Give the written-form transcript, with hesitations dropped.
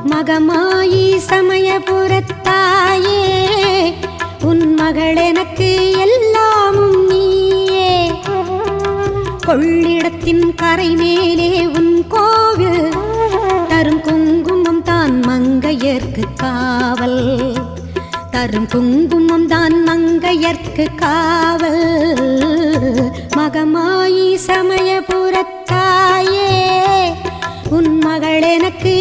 மகமாயி சமயபுரத்தாயே உன் மகள் எனக்கு எல்லாமும் நீயே. கொள்ளிடத்தின் கரை மேலே உன் கோவில் தரும் குங்குமம் தான் மங்கையர்க்கு காவல். தரும் குங்குமம் தான் மங்கையர்க்கு காவல். மகமாயி சமயபுரத்தாயே உன் மகள் எனக்கு